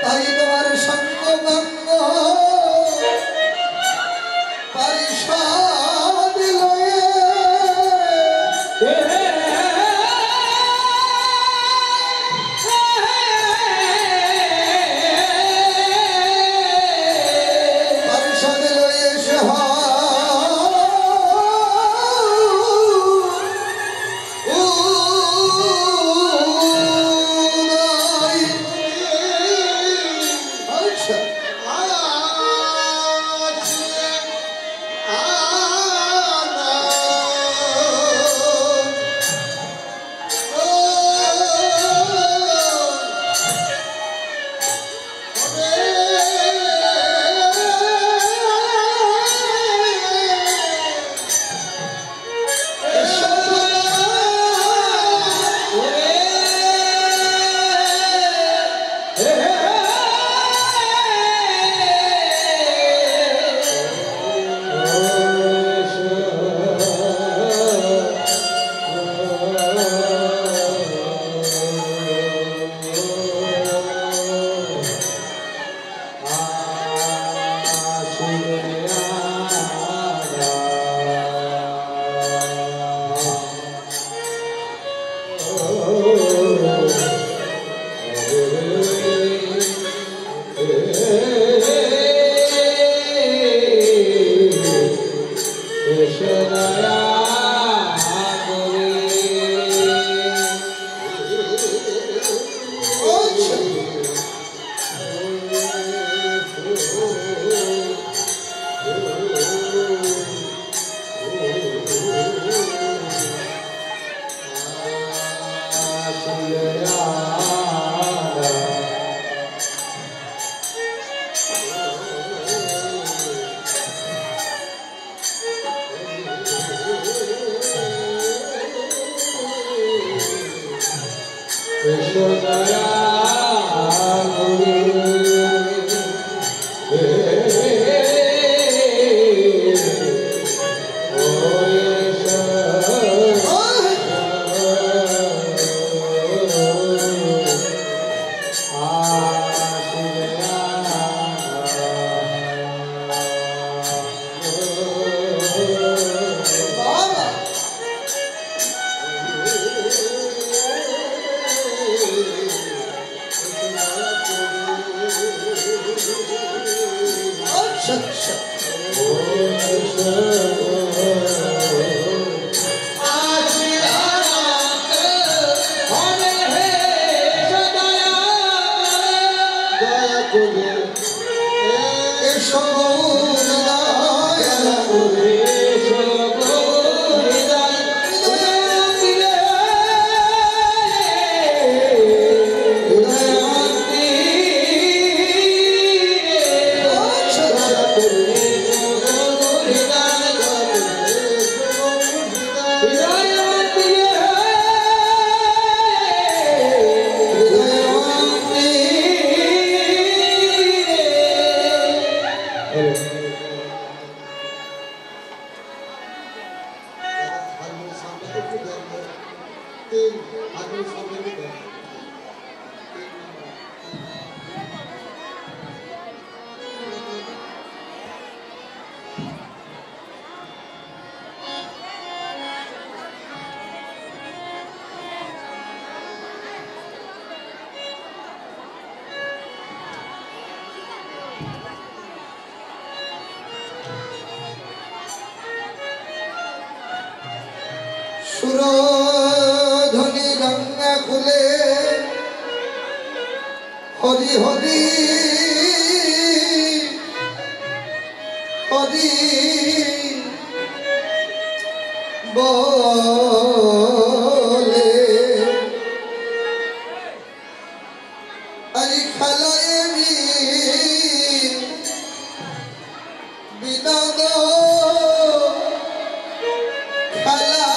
তাই তোমার সঙ্গ গঙ্গ পরিষদ লয়ে পরিষদ লয়ে সহ सुरधनी गंगा खुले हरि हरि हरि बोले अरे खलाए बिना दो खला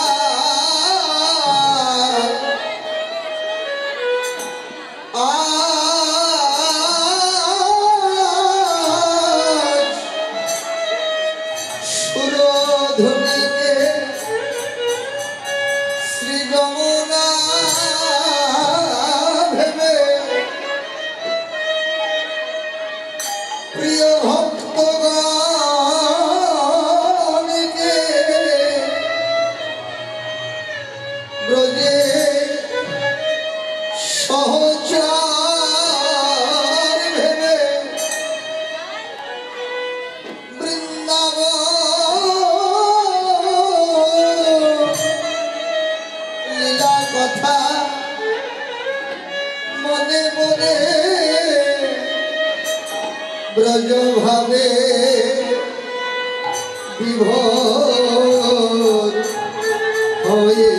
মনে ব্রজ ভাবে বিভোর হয়ে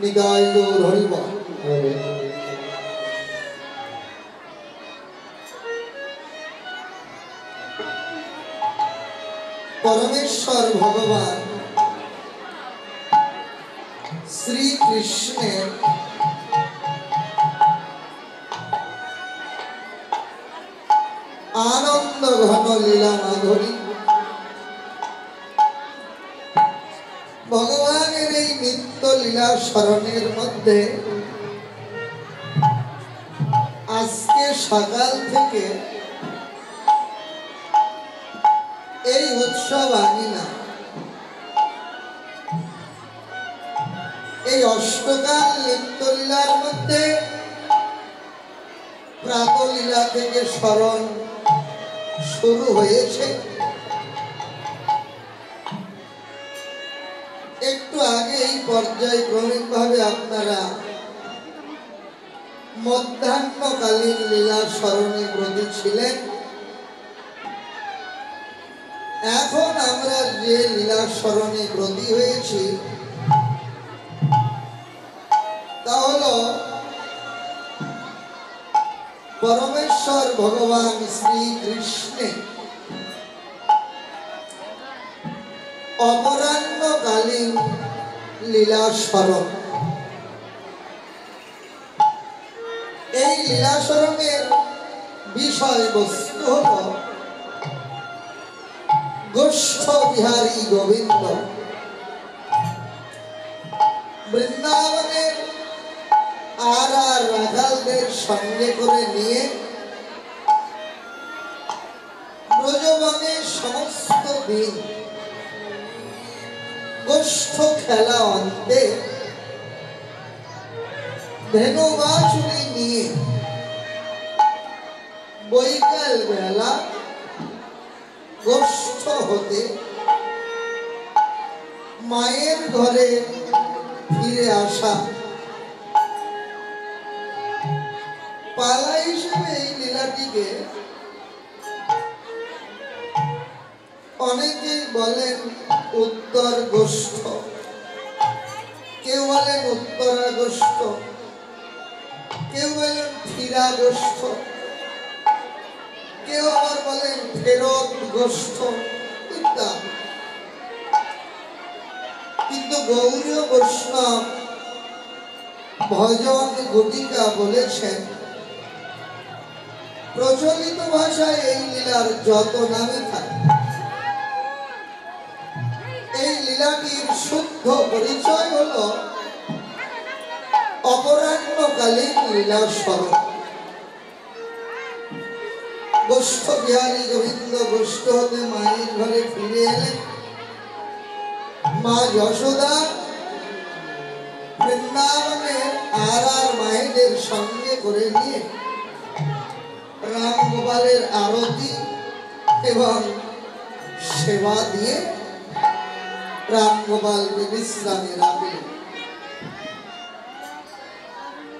নিতাই গৌর হরিবল। পরমেশ্বর ভগবান শ্রীকৃষ্ণের আনন্দ ঘন লীলা মাধুরী, ভগবানের এই নিত্য লীলা স্মরণের মধ্যে আজকে সকাল থেকে এই উৎসব আঙিনা, এই অষ্টকাল নিত্যলীলার মধ্যে প্রাতলীলা থেকে স্মরণ শুরু হয়েছে। একটু আগেই পর্যায়ক্রমিকভাবে আপনারা মধ্যাহ্নকালীন লীলা স্মরণে ব্রতী ছিলেন। এখন আমরা যে লীলা স্মরণে ব্রতী হয়েছি তা হল পরমেশ্বর ভগবান শ্রীকৃষ্ণের অপরাহ্নকালীন লীলা স্মরণ। এই লীলা স্মরণের বিষয়বস্তু হল গোষ্ঠ বিহারী গোবিন্দ বৃন্দাবনের আর রাখালদের সঙ্গে করে নিয়ে ব্রজবনে সমস্ত দিন গোষ্ঠ খেলা অন্তে ধেনু বাছুরি নিয়ে বৈকাল বেলা গোষ্ঠ হতে মায়ের ঘরে ফিরে আসা পালা হিসেবে এই লীলাটিকে অনেকেই বলেন উত্তর গোষ্ঠ, কেউ বলেন উত্তরা গোষ্ঠ, কেউ বলেন ফিরা গোষ্ঠ, কেউ আবার বলেন ফেরত গোষ্ঠ ইত্যাদি। কিন্তু গৌড়ীয় বৈষ্ণব ভজন গুটিকা বলেছেন প্রচলিত ভাষায় এই লীলার যত নামে থাকে এই লীলাটির শুদ্ধ পরিচয় হল অপরাহ্নকালীন লীলা স্মরণ। গোষ্ঠ বিহারী গোবিন্দ গোষ্ঠ হতে মায়ের ঘরে ফিরে এলেন। মা যশোদা বৃন্দাবনের আর মায়েদের সঙ্গে করে নিয়ে রাম গোপালের আরতি এবং সেবা দিয়ে রাম গোপালকে বিশ্রামে রাখলেন।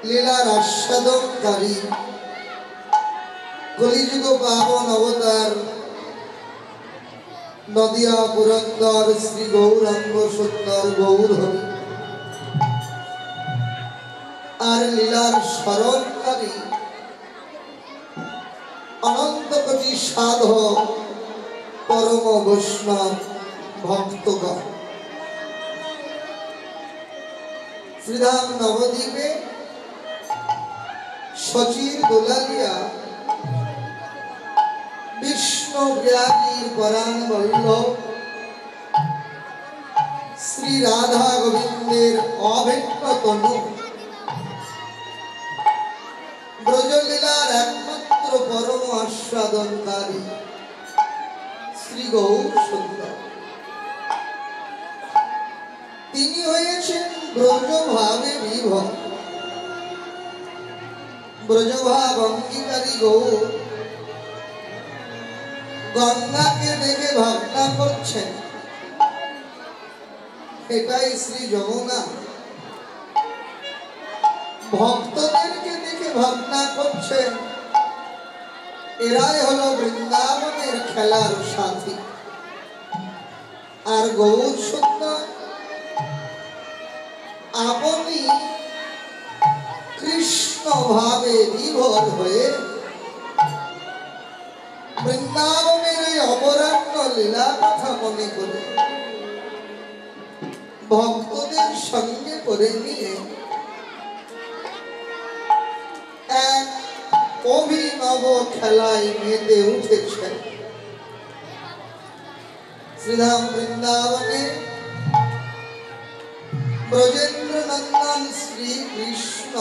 লীলার আস্বাদনকারী কলিযুগ পাবন অবতার নদিয়া পুরন্দর শ্রী গৌরাঙ্গ সুন্দর গৌর হরি আর লীলার স্মরণকারী অনন্ত কোটি সাধক পরম বৈষ্ণব ভক্তগণ শ্রীধাম নবদ্বীপে শচীর দোলালিয়া বিষ্ণু বিরাগীর পরাণ বল্লভ শ্রী রাধা গোবিন্দের অভিন্ন তনু ব্রজলীলার একমাত্র পরম আস্বাদনকারী শ্রী গৌর সুন্দর তিনি হয়েছেন ব্রজভাবে বিভোর। ব্রজভাব অঙ্গীকারী গৌর গঙ্গাকে দেখে ভাবনা করছেন এটাই শ্রী যমুনা, ভক্তদেরকে দেখে ভাবনা করছেন এরাই হলো বৃন্দাবনের খেলার সাথী। আর গৌর সুন্দর আপনি কৃষ্ণ ভাবে বিভোর হয়ে বৃন্দাবনের এই অপরাহ্ন লীলা কথা মনে করে ভক্তদের সঙ্গে করে নিয়ে এক অভিনব খেলায় মেতে উঠেছেন। শ্রীধাম বৃন্দাবনে ব্রজেন্দ্র নন্দন শ্রী কৃষ্ণ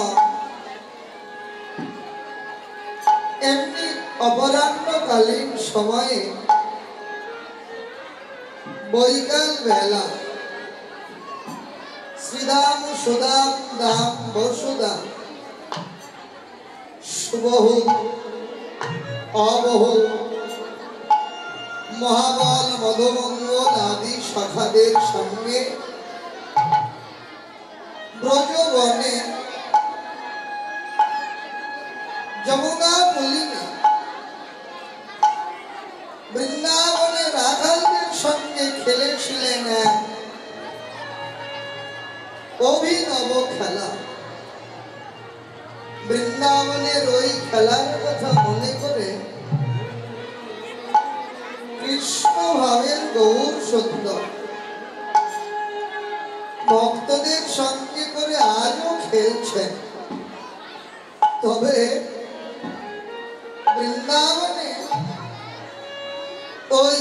এমনি অপরাহ্নকালীন সময়ে বৈকাল বেলা শ্রীদাম সুদাম দাম বসুদাম সুবহু অবহু মহাবল মধুমঙ্গল আদি শাখাদের সঙ্গে অভিনব খেলা। বৃন্দাবনের ওই খেলার কথা মনে করে কৃষ্ণ ভাবের গৌর সুন্দর ভক্তদের সঙ্গে করে আজও খেলছেন। তবে বৃন্দাবনে ওই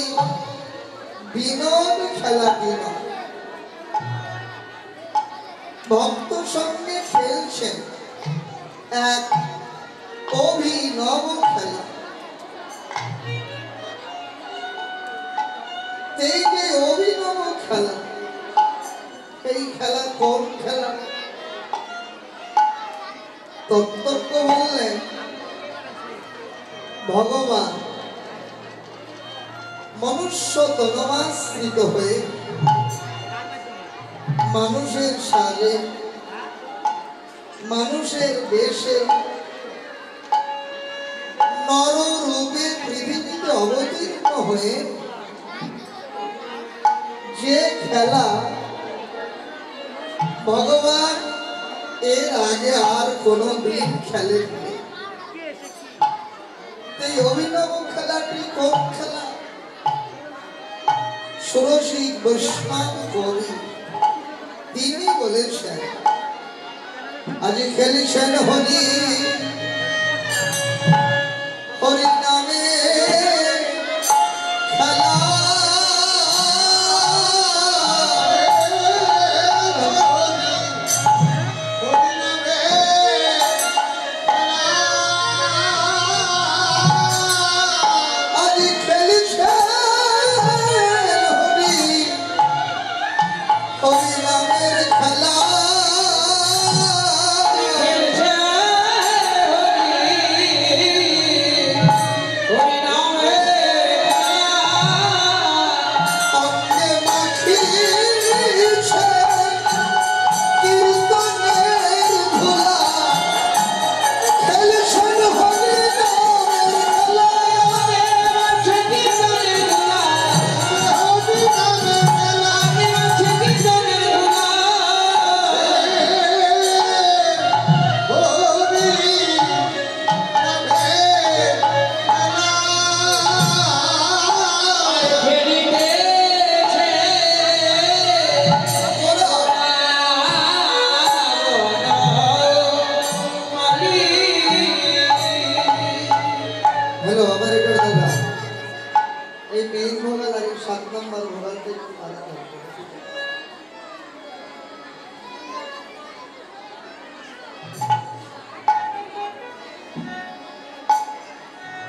বিনোদ খেলাটি নয়, ভক্ত সঙ্গে খেলছেন এক অভিনব খেলা। এই যে অভিনব খেলা, এই খেলা কোন খেলা? তত্ত্বজ্ঞ বললেন ভগবান মনুষ্য তনমাশ্রিত হয়ে মানুষের সাজে মানুষের বেশে নররূপে পৃথিবীতে অবতীর্ণ হয়ে যে খেলা ভগবান এর আগে আর কোনো দিন খেলেননি। এই অভিনব খেলাটি কোন খেলা? ষোড়শী বৈষ্ণব কবি তিনি বলেছেন, আজ খেলেছেন হরি হরি নামে খেলা।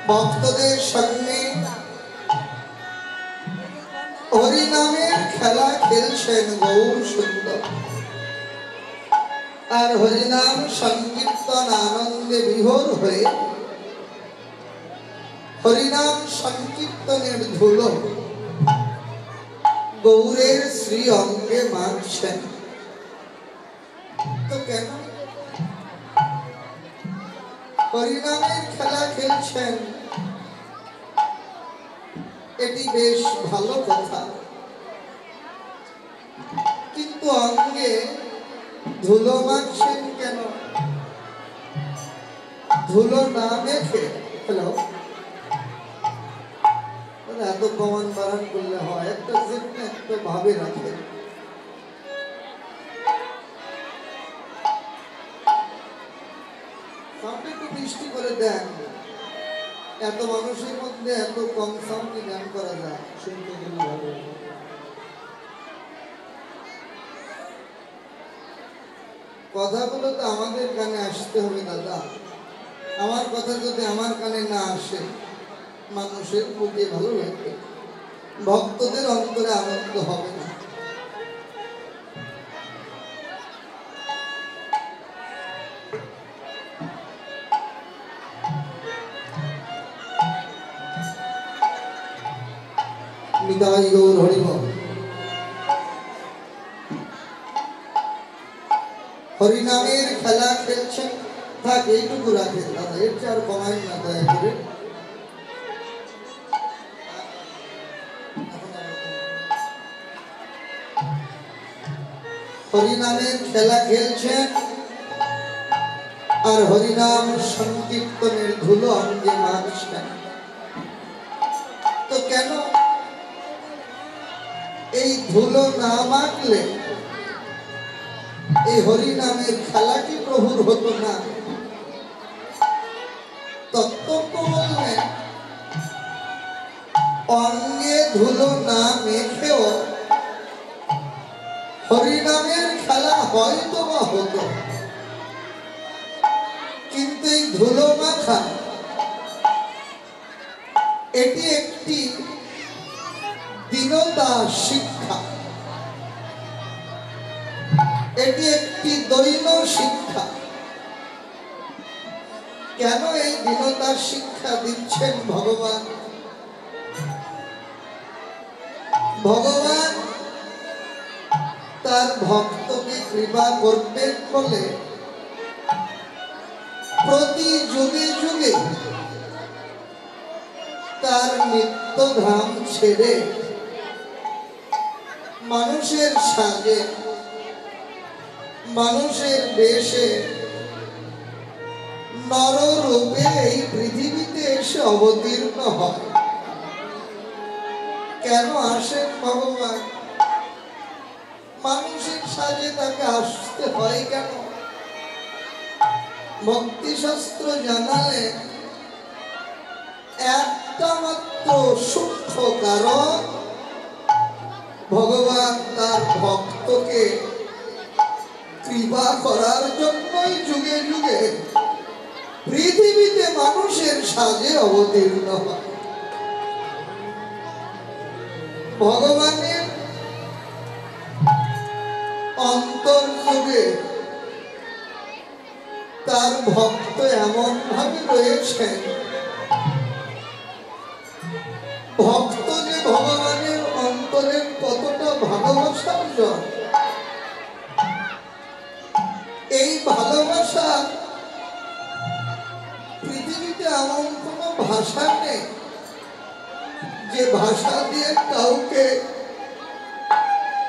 ভক্তদের সঙ্গে হরিনামের খেলা খেলছেন গৌর সুন্দর। আর হরিনাম সংকীর্তন আনন্দে বিভোর হয়ে হরিনাম সংকীর্তনের ধুলো গৌরের শ্রী অঙ্গে মারছেন। তো কেন হরিনামের খেলা খেলছেন? এটি বেশ ভালো কথা, কিন্তু অঙ্গে ধুলো মারছেন কেন? ধুলো না মেখে হ্যালো এত কমান বাড়ান করলে হয়? একটা জিনিস একটা ভাবে রাখে। সাউন্ড একটু মিষ্টি করে দেন। এত মানুষের মধ্যে এত কম সাউন্ডে গান করা যায়, শুনতে গেলে ভালো। কথাগুলো তো আমাদের কানে আসতে হবে দাদা। আমার কথা যদি আমার কানে না আসে মানুষের বুকে ভালো লাগবে, ভক্তদের অন্তরে আনন্দ হবে না। নিতাই গৌর হরি বল। হরিনামের খেলা খেলছেন, থাক এইটুকু রাখেন দাদা, এর চেয়ে আর কমাই না দয়া করে। হরিনামের খেলা খেলছেন আর হরিনাম সংকীর্তনের ধুলো অঙ্গে মাখছেন। তো কেন এই ধুলো না মাখলে এই হরিনামের খেলা কি প্রভুর হতো না? তত্ত্ব বললেন অঙ্গে ধুলো না মেখেও হরিনামের খেলা হয়তো বা হতো, কিন্তু এই ধুলো মাখা এটি একটি দীনতা শিক্ষা, এটি একটি দৈন শিক্ষা। কেন এই দীনতার শিক্ষা দিচ্ছেন ভগবান? ভগবান তার ভক্তকে কৃপা করবেন বলে প্রতি যুগে যুগে তার নিত্যধাম ছেড়ে মানুষের সাজে মানুষের বেশে নররূপে এই পৃথিবীতে এসে অবতীর্ণ হয়। কেন আসেন ভগবান? মানুষের সাজে তাকে আসতে হয় কেন? ভক্তি শাস্ত্র জানালে একটা মাত্র সূক্ষ্ম কারণ, ভগবান তার ভক্তকে কৃপা করার জন্যই যুগে যুগে পৃথিবীতে মানুষের সাজে অবতীর্ণ হয়। ভগবানের অন্তর্যুগে তার ভক্ত এমন ভাবে রয়েছেন, ভক্ত যে ভগবানের অন্তরের কতটা ভালোবাসার জন, এই ভালোবাসা পৃথিবীতে এমন কোন ভাষা নেই যে ভাষা দিয়ে কাউকে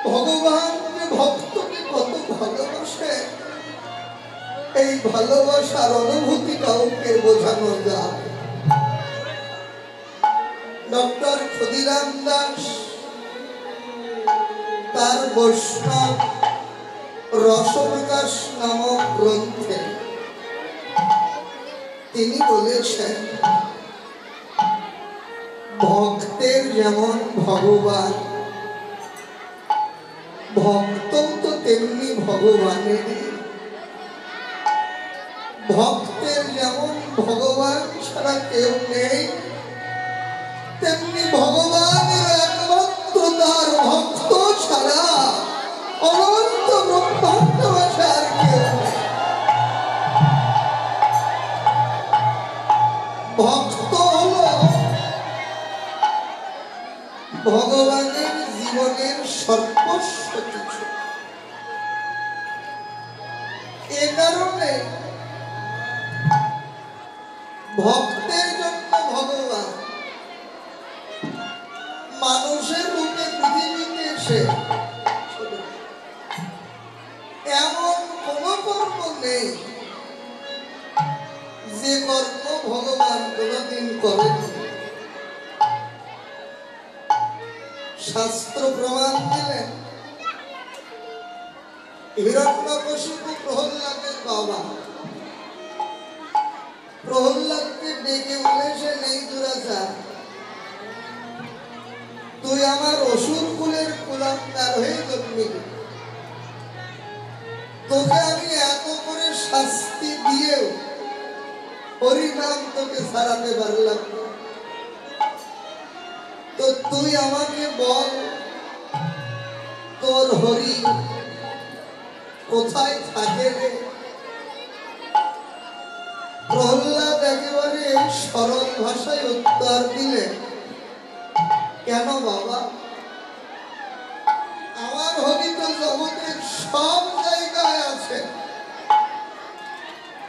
ভগবান যে ভক্তকে কত ভালোবাসে এই ভালোবাসার অনুভূতি কাউকে বোঝানো যায়। ডক্টর ক্ষুদিরাম দাস তার বৈষ্ণব রসবিকাশ নামক গ্রন্থে তিনি বলেছেন, ভক্তের যেমন ভগবান, ভক্ত তো তেমনি ভগবানের। ভক্তের যেমন ভগবান ছাড়া কেউ নেই, তেমনি ভগবানের একমাত্র তার ভক্ত ছাড়া অনন্ত ব্রহ্মাণ্ড আর কেউ নেই। ভক্ত হলো ভগবানের জীবনের সর্বস্ব কিছু। এ কারণে ভক্তের জন্য ভগবান মানুষের রূপে পৃথিবীতে এসে এমন কোন কর্ম নেই যে কর্ম ভগবান কোনদিন করেন। শাস্ত্র প্রমাণ দিলেন, হিরণ্যকশিপু প্রহ্লাদের বাবা, প্রহ্লাদকে ডেকে বলেছেন, এই দুরাচার, তুই আমার অসুর কুলের কুলাঙ্গার হয়ে জন্মিলি, তোকে আমি এত করে শাস্তি দিয়েও হরিনাম তোকে ছাড়াতে পারলাম, তো তুই আমাকে বল তোর হরি কোথায় থাকে রে? প্রহ্লাদ একেবারে সরল ভাষায় উত্তর দিলে, কেন বাবা, আমার হরি তো জগতের সব জায়গায় আছে,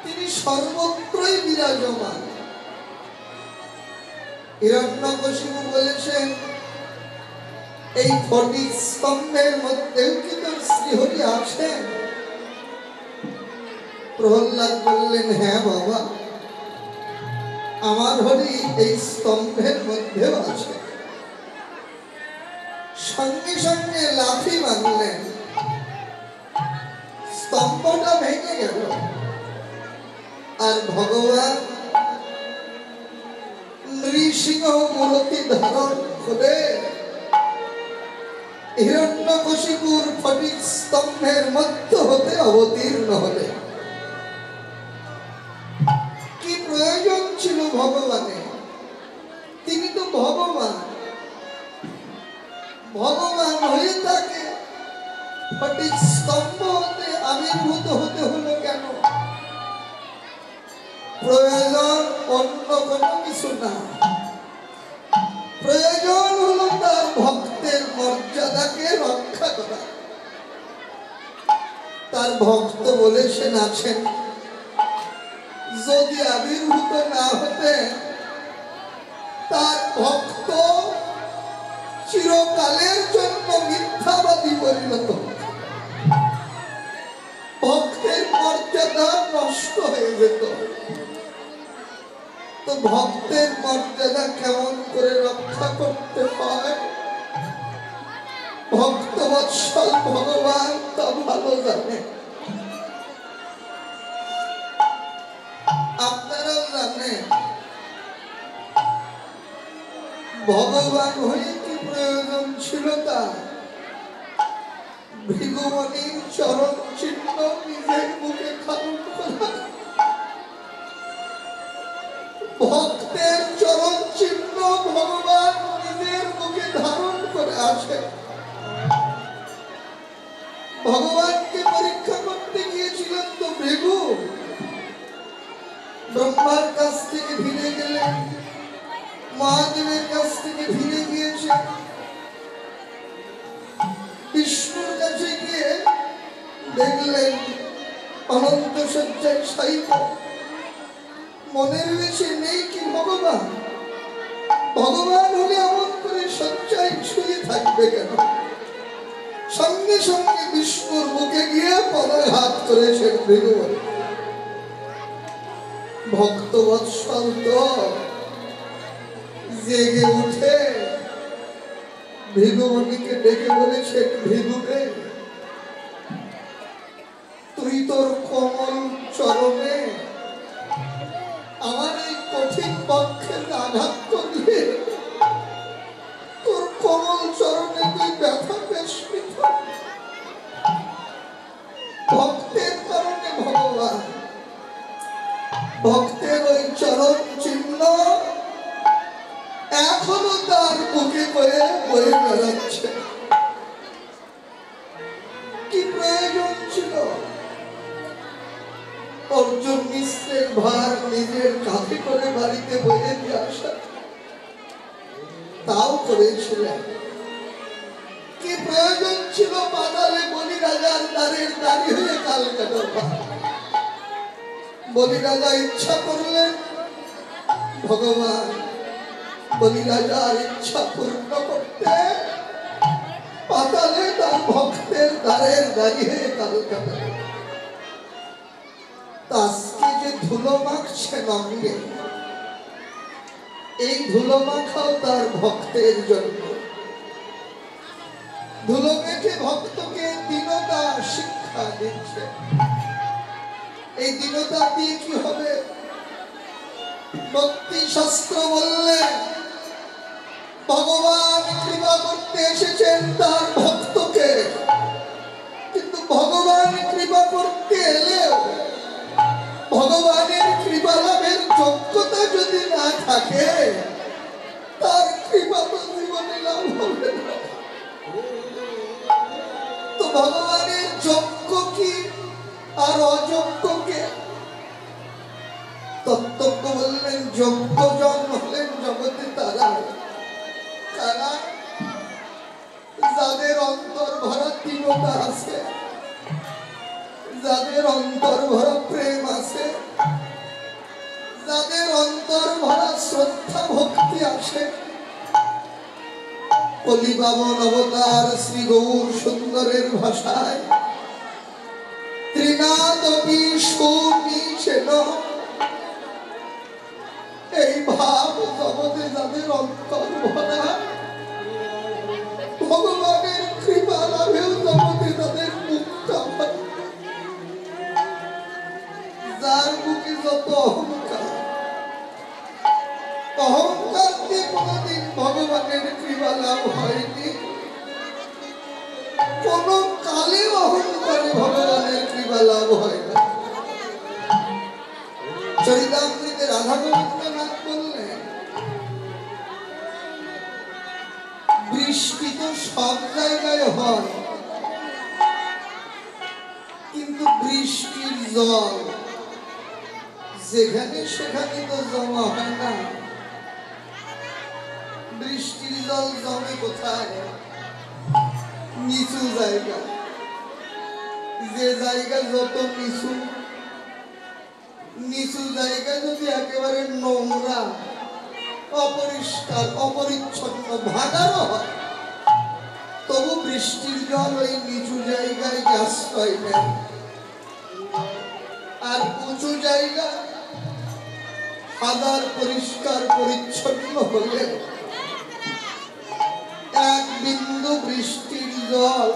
তিনি সর্বত্রই বিরাজমান। হিরণ্যকশিপু বলেছেন, এই ফটিক স্তম্ভের মধ্যেও কি তোর শ্রীহরি আছেন? প্রহ্লাদ বললেন, হ্যাঁ বাবা, আমার হরি এই স্তম্ভের মধ্যেও আছে। সঙ্গে সঙ্গে লাথি মারলেন, স্তম্ভটা ভেঙে গেল। আর ভগবান নৃসিংহ মূর্তি ধারণ করে হিরণ্যকশিপুর ফটিক স্তম্ভের মধ্য হতে অবতীর্ণ হলেন। কি প্রয়োজন ছিল ভগবানের? তিনি তো ভগবান। ভগবান হয়ে তাকে ফটিক স্তম্ভ হতে আবির্ভূত হতে হলো কেন? প্রয়োজন অন্য কোনো কিছু না, প্রয়োজন হলো তার ভক্তের মর্যাদাকে রক্ষা করা। তার ভক্ত বলেছেন আছেন, যদি আবির্ভূত না হতে তার ভক্ত চিরকালের জন্য মিথ্যাবাদী পরিণত, ভক্তের মর্যাদা নষ্ট হয়ে যেত। তো ভক্তের মর্যাদা কেমন করে রক্ষা করতে হয় ভক্তবৎসল ভগবান তা ভালো জানে। আপনারাও জানেন ভগবান হয়ে কি প্রয়োজন ছিল তার? ভৃগুমণির চরণ চিহ্ন নিজের মুখে ধারণ করা, ভক্তের চরণ চিহ্ন ভগবান নিজের মুখে ধারণ করে আসে। ভগবানকে পরীক্ষা করতে গিয়েছিলেন তো ভৃগু, ব্রহ্মার কাছ থেকে ফিরে গেলেন, মহাদেবের কাছ থেকে ফিরে গিয়েছে, বিষ্ণুর কাছে গিয়ে দেখলেন অনন্ত শয্যায় শায়িত। মনের বেশি নেই কি ভগবান? ভগবান হলে এমন করে শয্যায় শুয়ে থাকবে কেন? সঙ্গে সঙ্গে বিষ্ণুর মুখে গিয়ে পদাঘাত করেছেন ভৃগুমণি। ভক্তবৎসল তো জেগে উঠে ভৃগুমণিকে ডেকে বলেছেন, ভৃগুরে তুই তোর কোমল চরণে আমার এই কঠিন পক্ষের আঘাত করলে, তোর কোমল চরণে তুই ব্যথা পেশ। ভক্তের কারণে ভগবান, ভক্তের ওই চরণ চিহ্ন এখনো তার মুখে করে বয়ে বেড়াচ্ছে। কি প্রয়োজন ছিল অর্জুন মিশ্রের ভার নিজের কাঁধে করে বাড়িতে বয়ে দিয়ে আসা? তাও করেছিলেন। কি প্রয়োজন ছিল পাতালে বলি রাজার দ্বারের দাঁড়ি হয়ে কাল কাটাবা? বলি রাজা ইচ্ছা করলেন, ভগবান বলি রাজার ইচ্ছা পূর্ণ করতে পাতালে তার ভক্তের দ্বারের দাঁড়ি হয়ে কাল কাটাবে। আজকে যে ধুলো মাখছে অঙ্গে, এই ধুলো মাখাও তার ভক্তের জন্য। ধুলো মেখে ভক্তকে দীনতা শিক্ষা দিচ্ছে। এই দীনতা দিয়ে কি হবে? ভক্তি শাস্ত্র বললে ভগবান কৃপা করতে এসেছেন তার ভক্তকে, কিন্তু ভগবান কৃপা করতে এলেও ভগবানের কৃপা লাভের যোগ্যতা যদি না থাকে তার কৃপা তো জীবনে লাভ হবে না। তো ভগবানের যোগ্য কি আর অযোগ্য কে? তত্ত্বজ্ঞ বললেন যোগ্যজন হলেন জগতে তারা কারা যাদের অন্তর ভরা দীনতা আছে, যাদের অন্তর ভরা প্রেম আছে, যাদের অন্তর ভরা শ্রদ্ধা ভক্তি আছে। কলিবামন অবতার শ্রী গৌর সুন্দরের ভাষায় গৃণাদপি সুনিষেণ, এই ভাব জগতে যাদের অন্তর ভরা, ভগবানের কৃপা লাভেও জগতে তাদের মুক্তা হয়। যার বুকে যত অহংকার, অহংকার দিয়ে কোনদিন ভগবানের কৃপা লাভ হয়নি। কোন কালে অহংকারে ভগবানের কৃপা লাভ হয় না। চরিতামৃতে রাধা গোবিন্দনাথ বললেন, বৃষ্টি তো সব জায়গায় হয়, কিন্তু বৃষ্টির জল যেখানে সেখানে তো জমা হয় না। বৃষ্টির জল জমে কোথায়? নিচু জায়গা। যে জায়গা যত নিচু, নিচু জায়গা যদি একেবারে নোংরা, অপরিষ্কার, অপরিচ্ছন্ন, ভাগারও হয়, তবু বৃষ্টির জল ওই নিচু জায়গায় আশ্রয় নেয়। আর উঁচু জায়গা হাজার পরিষ্কার পরিচ্ছন্ন হলে এক বিন্দু বৃষ্টির জল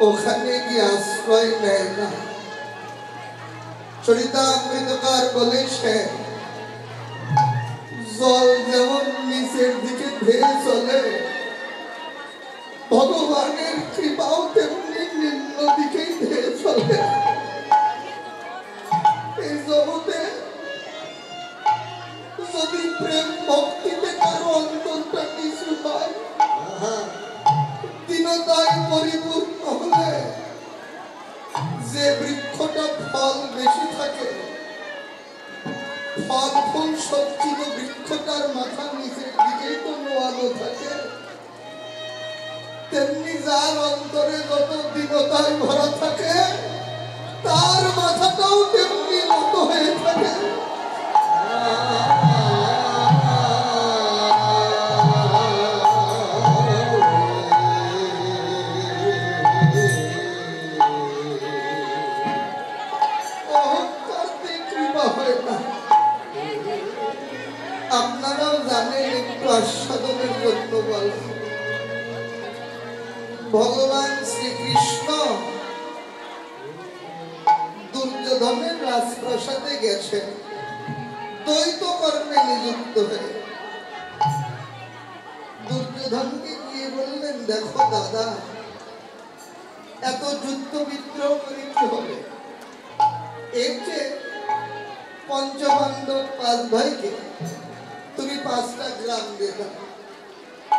ওখানে কি আশ্রয় নেয় না। চরিতামৃতকার বলেছেন, জল যেমন নিচের দিকে ধেয়ে চলে, ভগবানের কৃপাও তেমনি নিম্ন দিকেই ধেয়ে চলে। এই জগতে যদি প্রেম ভক্তিতে কারো অন্তরটা নিচু হয়, দীনতায় পরিপূর্ণ হলে যে বৃক্ষটা ফল বেশি থাকে, ফল ফুল সজ্জিত বৃক্ষটার মাথা নিচের দিকেই তো নোয়ানো থাকে। তেমনি যার অন্তরে যত দীনতায় ভরা থাকে, তার মাথাটাও তেমনি নত হয়ে থাকে। আপনারাও জানেন, একটু আস্বাদনের জন্য বল, ভগবান শ্রীকৃষ্ণ দুর্যোধনের রাজপ্রাসাদে গেছেন দ্বৈত কর্মে নিযুক্ত হয়ে। দুর্যোধনকে গিয়ে বললেন, দেখো দাদা, এত যুদ্ধ বিদ্রোহ করে কি হবে? এর যে পঞ্চপাণ্ডব 5 ভাইকে তুমি 5টা গ্রাম দিয়ে দাও,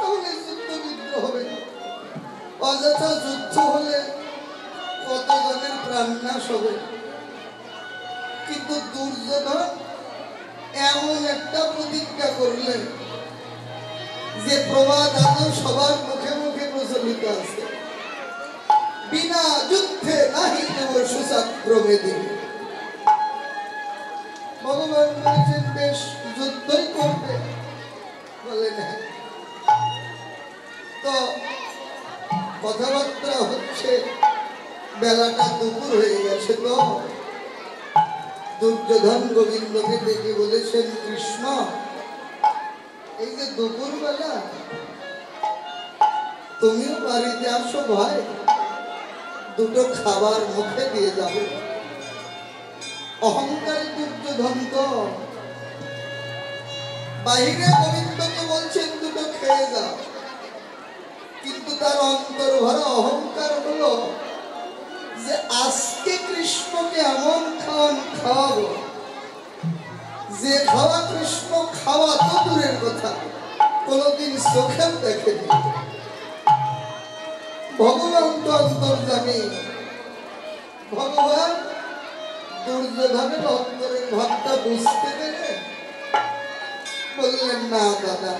তাহলে যুদ্ধ বিদ্রোহ হবে না। অযথা যুদ্ধ হলে কতজনের প্রাণ নাশ হবে। কিন্তু দুর্যোধন এমন একটা প্রতিজ্ঞা করলেন যে প্রবাদ আজও সবার মুখে মুখে প্রচলিত আছে, বিনা যুদ্ধে নাহি দেব সুশাস্ত্রবেদী। ভগবান বলেছেন, বেশ যুদ্ধই করবে। বলে না, তো কথাবার্তা হচ্ছে, বেলাটা দুপুর হয়ে গেছে। তো দুর্যোধন গোবিন্দকে ডেকে বলেছেন, কৃষ্ণ, এই যে দুপুর বেলা, তুমিও বাড়িতে আসো ভাই, দুটো খাবার মুখে দিয়ে যাবে। অহংকারী দুর্যোধন তো বাহিরে গোবিন্দকে বলছেন দুটো খেয়ে যাও, কিন্তু তার অন্তর ভরা অহংকার হলো যে আজকে কৃষ্ণকে এমন খাওয়ান খাওয়াবো যে খাওয়া কৃষ্ণ খাওয়া তো দূরের কথা, কোনদিন চোখেও দেখেনি। ভগবান তো অন্তর্যামী। ভগবান দুর্যোধনের অন্তরের ভাবটা বুঝতে পেরে বললেন, না দাদা,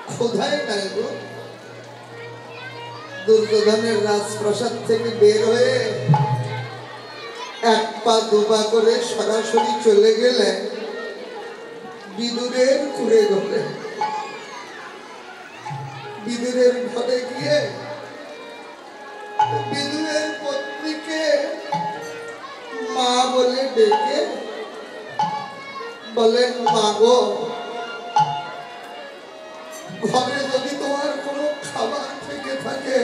ক্ষুধাই নাই গো। দুর্যোধনের রাজপ্রাসাদ থেকে বের হয়ে 1 পা 2 পা করে সরাসরি চলে গেলেন বিদুরের কুড়ে ঘরে। বিদুরের ঘরে গিয়ে বিদুরের পত্নীকে ডেকে বলেন, মাগো, ঘরে যদি তোমার কোনো খাবার থেকে থাকে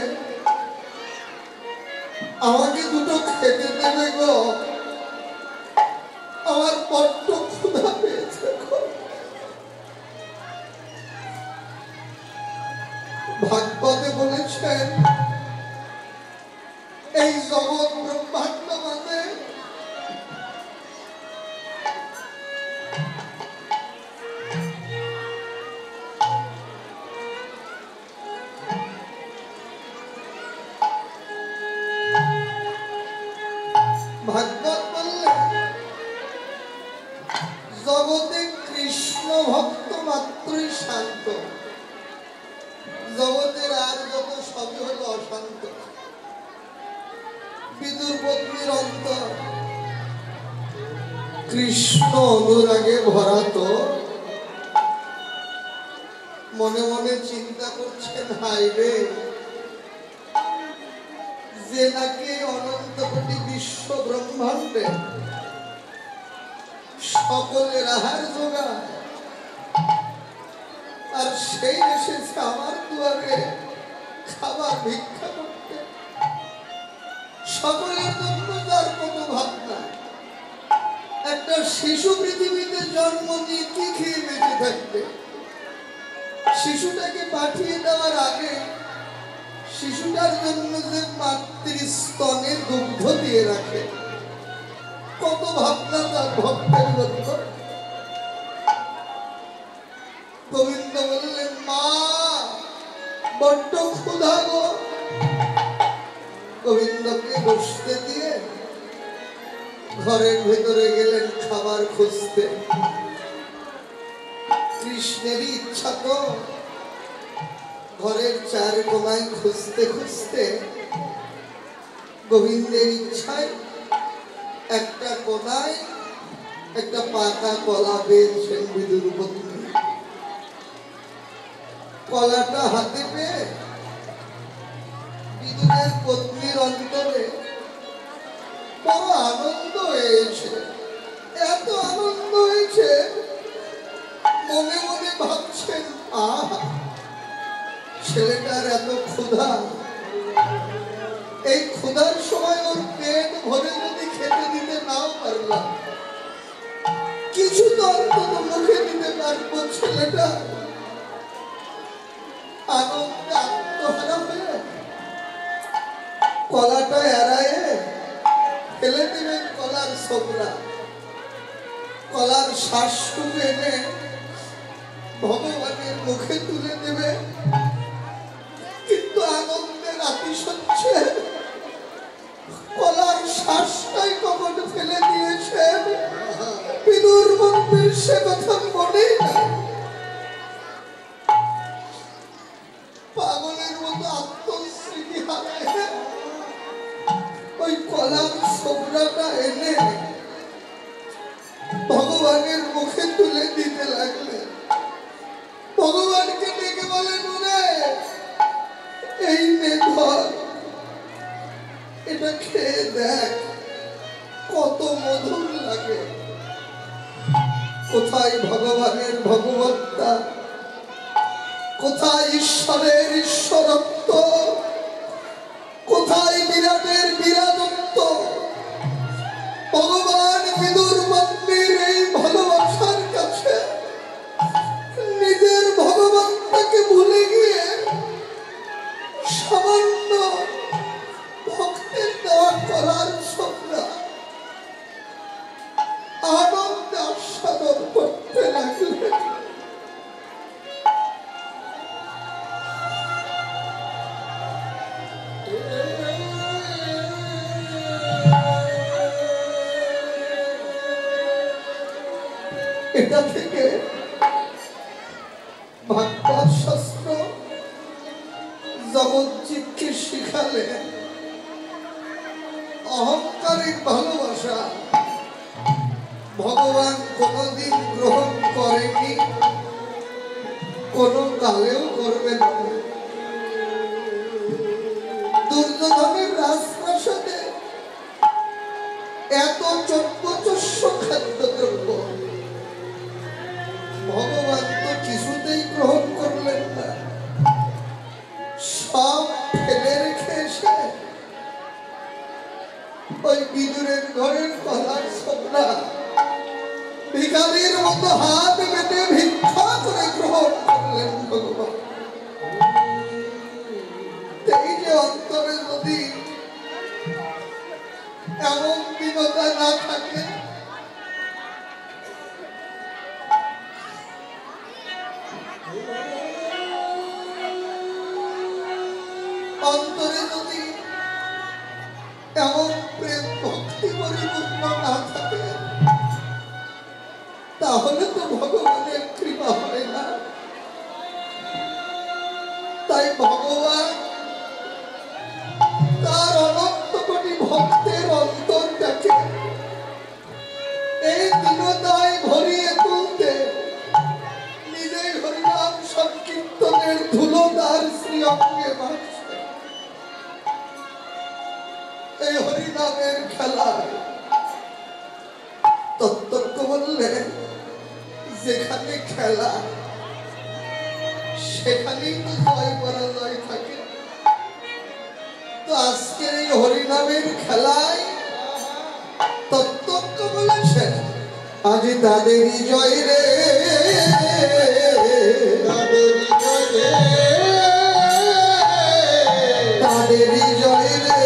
আমাকে দুটো খেতে দেবে গো, আমার বড্ড ক্ষুধা পেয়েছে। ভাগবতে বলেছেন, এই জগৎ ব্রহ্মাণ্ড মানে ভাগবত বললেন, জগতে কৃষ্ণ ভক্ত মাত্রই শান্ত, জগতের আর যত সবই হলো অশান্ত। বিদুর পত্নীর অন্তর কৃষ্ণ অনুরাগে ভরা, তো মনে মনে চিন্তা করছেন, হাই রে, যে নাকি অনন্ত কোটি বিশ্ব ব্রহ্মাণ্ডে সকলের আহার যোগায়, আর সেই এসেছে আমার দুয়ারে খাবার ভিক্ষা করতে। সকলের জন্য তার কত ভাবনা। একটা শিশু পৃথিবীতে জন্ম নিয়ে কি খেয়ে বেঁচে থাকবে? শিশুটাকে পাঠিয়ে দেওয়ার আগে শিশুটার জন্য যে মাতৃস্তনে দুগ্ধ দিয়ে রাখে, কত ভাবনা তার ভক্তের জন্য। গোবিন্দ বললেন, মা, বড্ড ক্ষুধা গো। গোবিন্দকে বসতে দিয়ে ঘরের ভেতরে গেলেন খাবার খুঁজতে। কৃষ্ণেরই ইচ্ছা তো, ঘরের চার কোনায় খুঁজতে খুঁজতে গোবিন্দের ইচ্ছায় একটা কোনায় একটা পাকা কলা পেয়েছেন বিদুর পত্নী। কলাটা হাতে পেয়ে বিদুরের পত্নীর অন্তরে বড় আনন্দ হয়েছে। এত আনন্দ হয়েছে, মনে মনে ভাবছেন, আহা, ছেলেটার এত ক্ষুধা, এই ক্ষুধার সময় ওর পেট ভরে যদি খেতে দিতে নাও পারলাম, কিছু তো অন্তত মুখে দিতে পারবো। ছেলেটা আনন্দে আত্মহারা হয়ে কলাটা এড়ায়ে ফেলে দেবেন কলার ছোকরা, কলার শ্বাসটুকু এনে ভগবানের মুখে তুলে দেবে। কিন্তু আনন্দের আতিশয্যে কলার শ্বাসটাই কখন ফেলে দিয়েছেন বিদুর মন্দির, সে কথা মনেই নাই। পাগলের মতো আত্মস্মৃতি হারায় ওই কলার ছোকরাটা এনে ভগবানের মুখে তুলে দিতে লাগলেন। ভগবানকে ডেকে বলেন, ওরে, এই নে ধর, এটা খেয়ে দেখ কত মধুর লাগে। কোথায় ভগবানের ভগবত্তা, কোথায় ঈশ্বরের ঈশ্বরত্ব, কোথায় বিরাটের বিরাটত্ব। ভগবান বিদুর পত্নীর এই ভালোবাসার কাছে নিজের ভগবানটাকে ভুলে গিয়ে সামান্য ভক্তের দেওয়া করার সন্ধ্যা আনন্দে আস্বাদন করতে লাগলেন। এটা থেকে ভাগবত শাস্ত্র জগৎজীবকে শিখালে অহংকারিক ভালোবাসা ভগবান কোনদিন গ্রহণ করেনি, কোন কালেও করবে না। দুর্যোধনের রাজপ্রাসাদে এত চর্পচস্য খাদ্যদ্রব্য ভগবান তো কিছুতেই গ্রহণ করলেন না, সব ফেলে রেখে এসে ওই বিদুরের ঘরের কলার ছোকরা ভিখারির মতো হাত পেতে ভিক্ষা করে গ্রহণ করলেন ভগবান। এই যে অন্তরে যদি এমন দীনতা না থাকে, অন্তরে যদি এমন প্রেম ভক্তি পরিপূর্ণ না থাকে, তাহলে তো ভগবানের কৃপা হয় না। তাই ভগবান তার অনন্ত কোটি ভক্তের অন্তরটাকে এই দীনতায় ভরিয়ে তুলতে নিজেই হরিনাম সংকীর্তনের ধুলো তার শ্রী অঙ্গে মারছে। এই হরিনামের খেলায় তত্ত্বজ্ঞ বললেন, যেখানে খেলা সেখানেই তো জয় পরাজয় থাকে। তো আজকের এই হরিনামের খেলায় তত্ত্বজ্ঞ বলেছেন, আজ তাদেরই জয় রে, তাদেরই জয় রে, তাদেরই জয় রে।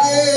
যে